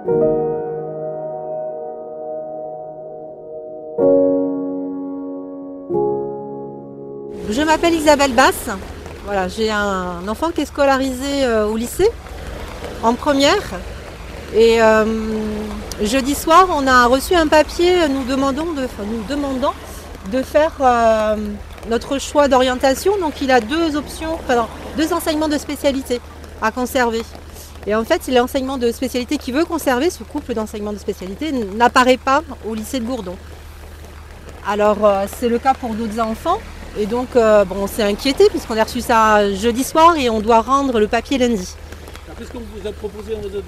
Je m'appelle Isabelle Basse. Voilà, j'ai un enfant qui est scolarisé au lycée, en première. Et jeudi soir, on a reçu un papier nous demandant de faire notre choix d'orientation. Donc il a deux options, deux enseignements de spécialité à conserver. Et en fait, l'enseignement de spécialité qu'il veut conserver, ce couple d'enseignement de spécialité, n'apparaît pas au lycée de Gourdon. Alors c'est le cas pour d'autres enfants. Et donc on s'est inquiété puisqu'on a reçu ça jeudi soir et on doit rendre le papier lundi. Qu'est-ce qu'on vous a proposé? On vous a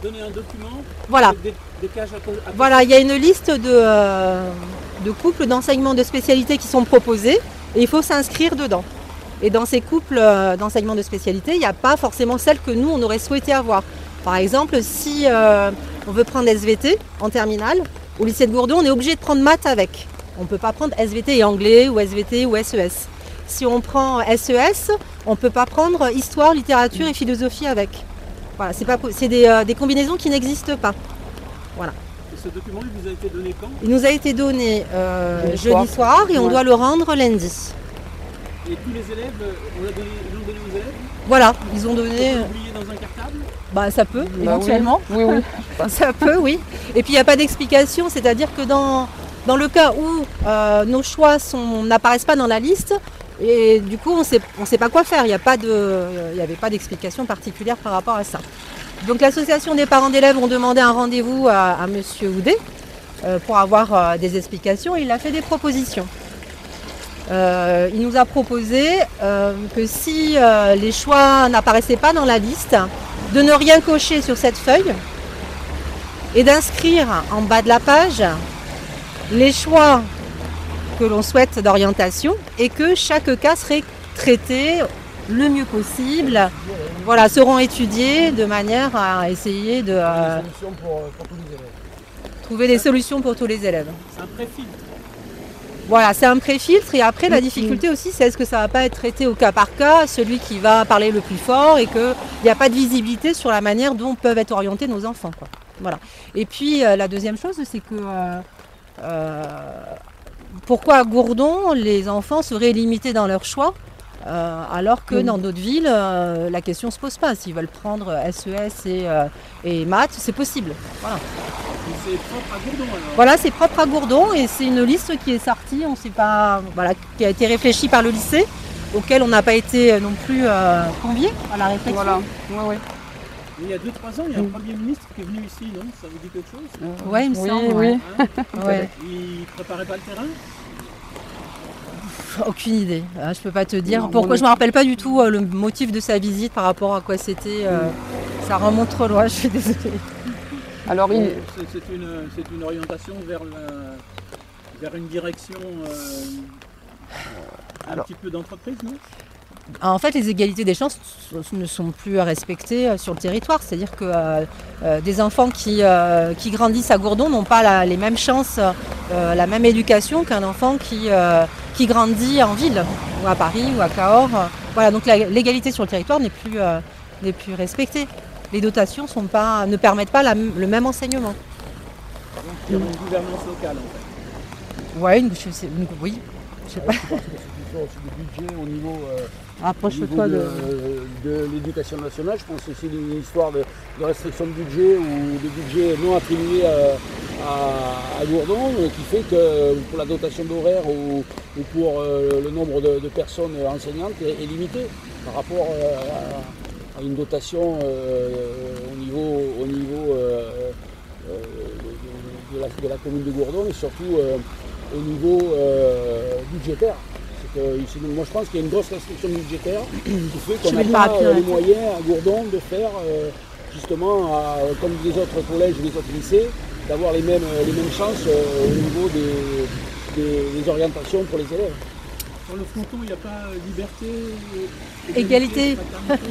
donné un document? Voilà. Des cages à côté. Voilà, il y a une liste de couples d'enseignement de spécialité qui sont proposés et il faut s'inscrire dedans. Et dans ces couples d'enseignement de spécialité, il n'y a pas forcément celle que nous, on aurait souhaité avoir. Par exemple, si on veut prendre SVT en terminale, au lycée de Gourdon, on est obligé de prendre maths avec. On ne peut pas prendre SVT et anglais ou SVT ou SES. Si on prend SES, on ne peut pas prendre histoire, littérature et philosophie avec. Voilà, c'est des combinaisons qui n'existent pas. Voilà. Et ce document, il vous a été donné quand? Il nous a été donné jeudi soir et on doit le rendre lundi. Et tous les élèves, ils l'ont donné aux élèves? Voilà, ils ont donné. On peut l'oublier dans un cartable? Bah ça peut, éventuellement. Oui. Ça peut, oui. Et puis il n'y a pas d'explication, c'est-à-dire que dans le cas où nos choix n'apparaissent pas dans la liste, et du coup on sait pas quoi faire, il n'y avait pas d'explication particulière par rapport à ça. Donc l'association des parents d'élèves ont demandé un rendez-vous à monsieur Houdet pour avoir des explications et il a fait des propositions. Il nous a proposé que si les choix n'apparaissaient pas dans la liste, de ne rien cocher sur cette feuille et d'inscrire en bas de la page les choix que l'on souhaite d'orientation et que chaque cas serait traité le mieux possible, voilà, seront étudiés de manière à essayer de trouver des solutions pour tous les élèves. C'est un préfiltre. Voilà, c'est un préfiltre et après la difficulté aussi c'est est-ce que ça ne va pas être traité au cas par cas, celui qui va parler le plus fort et qu'il n'y a pas de visibilité sur la manière dont peuvent être orientés nos enfants, quoi. Voilà. Et puis la deuxième chose c'est que pourquoi à Gourdon les enfants seraient limités dans leur choix alors que dans d'autres villes la question ne se pose pas. S'ils veulent prendre SES et maths, c'est possible. Voilà. C'est propre à Gourdon alors? Voilà, c'est propre à Gourdon et c'est une liste qui est sortie, on sait pas, voilà, qui a été réfléchie par le lycée, auquel on n'a pas été non plus conviés à la réflexion. Voilà, oui. Il y a 2-3 ans, il y a un Premier ministre qui est venu ici, non? Ça vous dit quelque chose? Oui, il me semble. Oui. Hein? Ouais. Il préparait pas le terrain? Aucune idée. Je ne peux pas te dire. Pourquoi je ne me rappelle pas du tout le motif de sa visite par rapport à quoi c'était. Ça remonte trop loin, je suis désolée. Alors, c'est une orientation vers une direction un petit peu d'entreprise, non? En fait, les égalités des chances ne sont plus respectées sur le territoire. C'est-à-dire que des enfants qui grandissent à Gourdon n'ont pas les mêmes chances, la même éducation qu'un enfant qui grandit en ville, ou à Paris, ou à Cahors. Voilà, donc l'égalité sur le territoire n'est plus respectée. Les dotations ne permettent pas le même enseignement. Donc il y a une gouvernance locale en fait. Ouais, oui. Je sais pas. Je pense que c'est plutôt du budget au niveau, Rapproche-toi de l'éducation nationale. Je pense que c'est une histoire de restriction de budget ou de budget non attribué à Gourdon qui fait que pour la dotation d'horaire ou pour le nombre de personnes enseignantes est limité par rapport à une dotation au niveau de la commune de Gourdon et surtout au niveau budgétaire. Moi je pense qu'il y a une grosse restriction budgétaire qui fait qu'on n'a pas les moyens à Gourdon de faire justement comme les autres collèges et les autres lycées, d'avoir les mêmes chances au niveau des orientations pour les élèves. Sur le fronton, il n'y a pas liberté, égalité.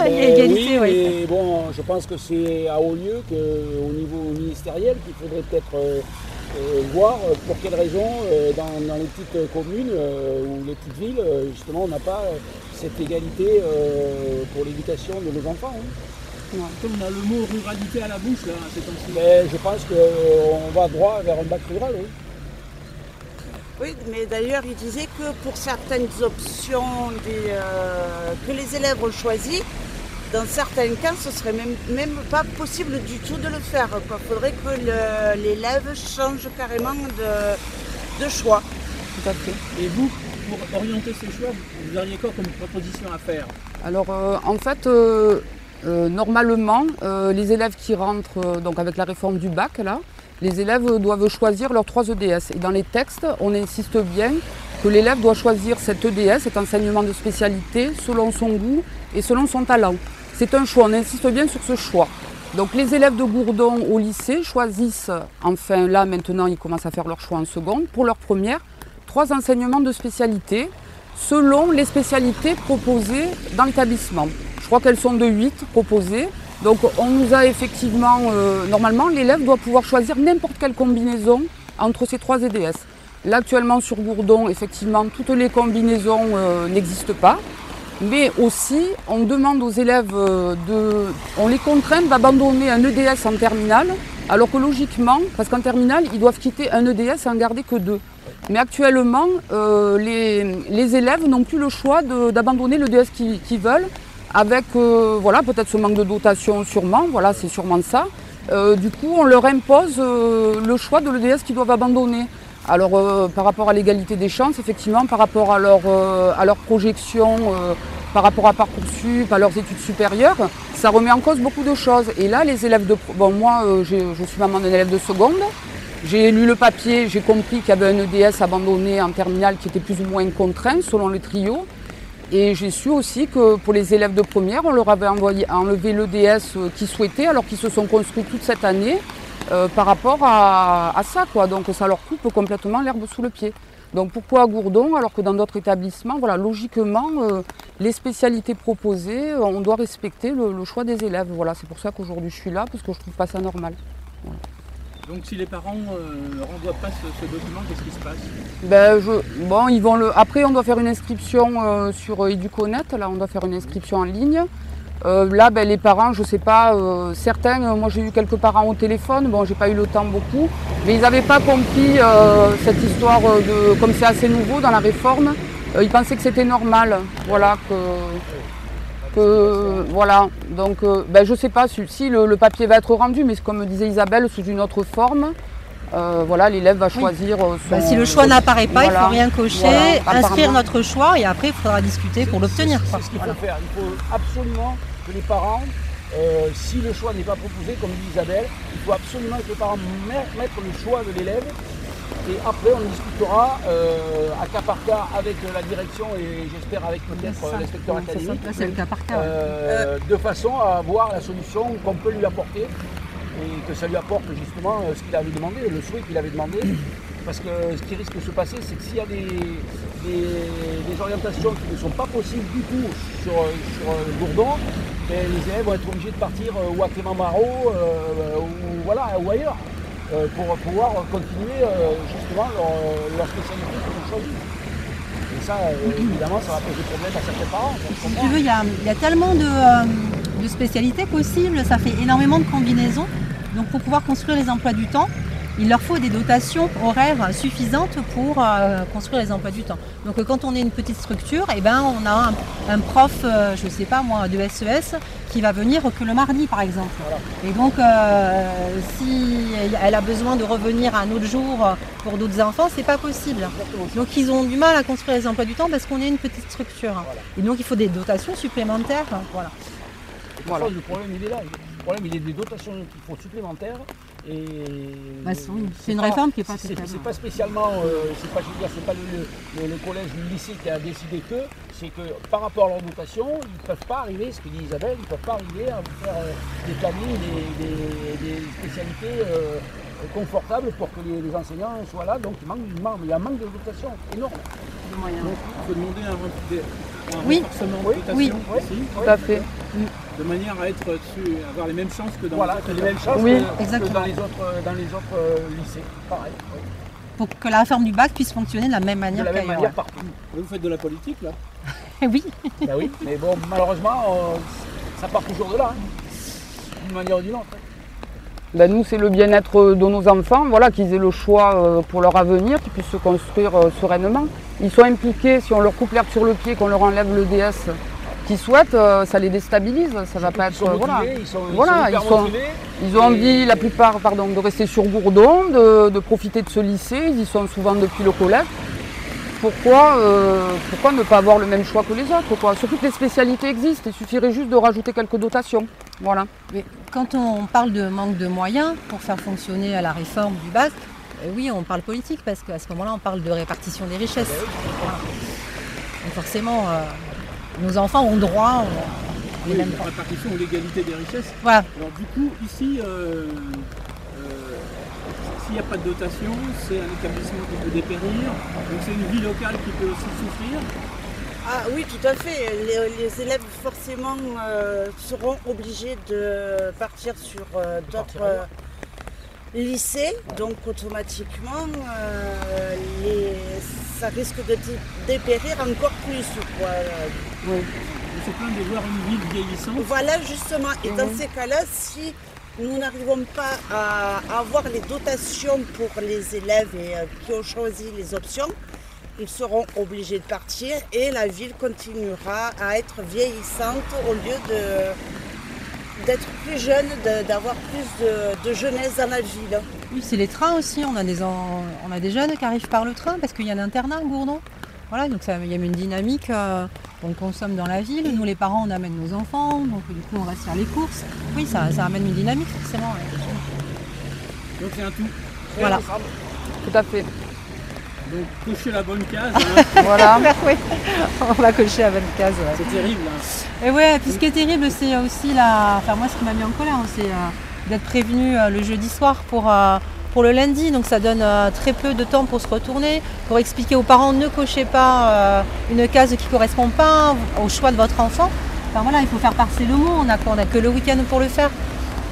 Égalité, oui. Mais bon, je pense que c'est à haut lieu qu'au niveau ministériel qu'il faudrait peut-être voir pour quelles raisons dans les petites communes ou les petites villes, justement, on n'a pas cette égalité pour l'éducation de nos enfants. Hein. Comme on a le mot ruralité à la bouche là, ces temps-ci. Mais je pense qu'on va droit vers un bac rural, oui. Oui, mais d'ailleurs, il disait que pour certaines options que les élèves ont choisies, dans certains cas, ce serait même pas possible du tout de le faire. Il faudrait que l'élève change carrément de choix. Tout à fait. Et vous, pour orienter ces choix, vous auriez quoi comme proposition à faire? Alors en fait, normalement, les élèves qui rentrent donc avec la réforme du bac, là, les élèves doivent choisir leurs 3 EDS. Et dans les textes, on insiste bien que l'élève doit choisir cet EDS, cet enseignement de spécialité, selon son goût et selon son talent. C'est un choix, on insiste bien sur ce choix. Donc les élèves de Gourdon au lycée choisissent, enfin là maintenant ils commencent à faire leur choix en seconde, pour leur première, 3 enseignements de spécialité selon les spécialités proposées dans l'établissement. Je crois qu'elles sont de 8 proposées. Donc on nous a effectivement, normalement l'élève doit pouvoir choisir n'importe quelle combinaison entre ces 3 EDS. Là actuellement sur Gourdon, effectivement, toutes les combinaisons n'existent pas. Mais aussi, on demande aux élèves, on les contraint d'abandonner un EDS en terminale, alors que logiquement, parce qu'en terminale, ils doivent quitter un EDS et en garder que 2. Mais actuellement, les élèves n'ont plus le choix d'abandonner l'EDS qu'ils veulent, avec voilà, peut-être ce manque de dotation sûrement, voilà, c'est sûrement ça. Du coup, on leur impose le choix de l'EDS qu'ils doivent abandonner. Alors par rapport à l'égalité des chances, effectivement, par rapport à leur projection, par rapport à Parcoursup, à leurs études supérieures, ça remet en cause beaucoup de choses. Et là, les élèves de... Bon, moi, je suis maman d'un élève de seconde. J'ai lu le papier, j'ai compris qu'il y avait un EDS abandonné en terminale qui était plus ou moins contraint selon le trio. Et j'ai su aussi que pour les élèves de première, on leur avait enlevé l'EDS qu'ils souhaitaient alors qu'ils se sont construits toute cette année. Par rapport à ça, quoi. Donc ça leur coupe complètement l'herbe sous le pied. Donc pourquoi à Gourdon alors que dans d'autres établissements, voilà, logiquement, les spécialités proposées, on doit respecter le choix des élèves. Voilà, c'est pour ça qu'aujourd'hui je suis là, parce que je trouve pas ça normal. Voilà. Donc si les parents ne renvoient pas ce document, qu'est-ce qui se passe? Bon, ils vont après on doit faire une inscription sur Educonet, là on doit faire une inscription en ligne. Là, les parents, je ne sais pas, certains, moi j'ai eu quelques parents au téléphone, bon j'ai pas eu le temps beaucoup, mais ils n'avaient pas compris cette histoire comme c'est assez nouveau dans la réforme, ils pensaient que c'était normal, voilà, voilà, donc je ne sais pas si le papier va être rendu, mais comme disait Isabelle, sous une autre forme. Voilà, l'élève va choisir son... si le choix n'apparaît pas, voilà, il ne faut rien cocher, voilà, inscrire notre choix et après il faudra discuter pour l'obtenir. C'est ce qu'il faut faire. Il faut absolument que les parents, si le choix n'est pas proposé, comme dit Isabelle, il faut absolument que les parents mettent le choix de l'élève. Et après, on discutera à cas par cas avec la direction et j'espère avec peut-être l'inspecteur académique, c'est le cas par cas. De façon à voir la solution qu'on peut lui apporter. Et que ça lui apporte justement ce qu'il avait demandé, le souhait qu'il avait demandé. Parce que ce qui risque de se passer, c'est que s'il y a des orientations qui ne sont pas possibles du tout sur Gourdon, les élèves vont être obligés de partir ou à Clément-Marot ou ailleurs pour pouvoir continuer justement leur spécialité qu'ils ont choisie. Et ça, évidemment, ça va poser problème à certains parents. Si tu veux, il y a tellement de spécialités possibles, ça fait énormément de combinaisons. Donc pour pouvoir construire les emplois du temps, il leur faut des dotations horaires suffisantes pour construire les emplois du temps. Donc quand on est une petite structure, on a un prof, je ne sais pas moi, de SES qui va venir que le mardi par exemple. Voilà. Et donc si elle a besoin de revenir un autre jour pour d'autres enfants, c'est pas possible. Donc ils ont du mal à construire les emplois du temps parce qu'on est une petite structure. Voilà. Et donc il faut des dotations supplémentaires. Voilà. Voilà. Le problème il est là. Le problème il est des dotations qu'il faut supplémentaires. Et c'est une réforme qui n'est pas c'est pas spécialement, c'est pas le collège ou le lycée qui a décidé que, c'est que par rapport à leur dotation, ils ne peuvent pas arriver, ce que dit Isabelle, ils ne peuvent pas arriver à faire des plannings, des spécialités confortables pour que les enseignants soient là. Donc il y a un manque de dotation énorme. Donc il faut demander un renforcement de dotation oui, tout à fait. De manière à avoir les mêmes chances que dans les mêmes chances que dans les autres lycées. Pareil. Oui. Pour que la réforme du bac puisse fonctionner de la même manière qu'ailleurs. De la même manière partout. Vous faites de la politique là? Oui. Ben oui, mais bon, malheureusement, ça part toujours de là. Hein. d'une manière ou d'une autre. Ben, nous, c'est le bien-être de nos enfants, voilà, qu'ils aient le choix pour leur avenir, qu'ils puissent se construire sereinement. Ils sont impliqués, si on leur coupe l'herbe sur le pied, qu'on leur enlève le DS qu'ils souhaitent, ça les déstabilise, ça va pas être... Ils sont motivés, voilà, ils ont envie, la plupart, de rester sur Gourdon, de profiter de ce lycée, ils y sont souvent depuis le collège. Pourquoi ne pas avoir le même choix que les autres, quoi? Surtout que les spécialités existent, il suffirait juste de rajouter quelques dotations. Voilà. Mais quand on parle de manque de moyens pour faire fonctionner à la réforme du bac, oui, on parle politique parce qu'à ce moment-là, on parle de répartition des richesses. Voilà. Donc forcément, nos enfants ont droit Oui, la répartition ou l'égalité des richesses. Voilà. Alors du coup, ici, s'il n'y a pas de dotation, c'est un établissement qui peut dépérir, donc c'est une vie locale qui peut aussi souffrir. Ah oui, tout à fait. Les élèves forcément seront obligés de partir sur d'autres lycées, donc automatiquement ça risque de dépérir encore plus, quoi. Oui. C'est plein de voir une ville vieillissante. Voilà, justement. Et dans ces cas-là, si nous n'arrivons pas à avoir les dotations pour les élèves qui ont choisi les options, ils seront obligés de partir et la ville continuera à être vieillissante au lieu d'être plus jeune, d'avoir plus de jeunesse dans la ville. Oui, c'est les trains aussi, on a des jeunes qui arrivent par le train parce qu'il y a un internat à Gourdon. Voilà, donc il y a une dynamique, on consomme dans la ville, nous les parents on amène nos enfants, donc du coup on reste faire les courses. Oui, ça amène une dynamique forcément. Ouais. Donc c'est un tout. Voilà. Tout à fait. Donc cocher la bonne case. Voilà. Oui, on va cocher la bonne case. Ouais. C'est terrible. Hein. Et ouais, puis ce qui est terrible, c'est aussi moi ce qui m'a mis en colère, c'est d'être prévenu le jeudi soir pour le lundi, donc ça donne très peu de temps pour se retourner, pour expliquer aux parents ne cochez pas une case qui ne correspond pas au choix de votre enfant. Enfin voilà, il faut faire passer le mot, on n'a que le week-end pour le faire.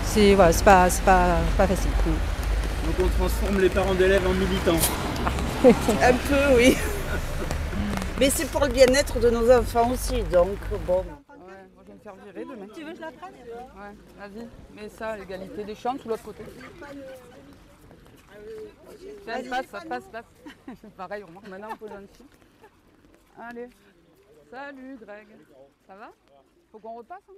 C'est pas facile. Donc on transforme les parents d'élèves en militants. Un peu, oui. Mais c'est pour le bien-être de nos enfants aussi, donc bon. Ouais, moi je vais me faire virer demain. Tu veux que je la prenne? Ouais, vas-y, mets ça, l'égalité des chances, de l'autre côté. Tiens, passe. Pareil, on remarque maintenant un peu gentil. Allez. Salut Greg. Ça va? Faut qu'on repasse, hein?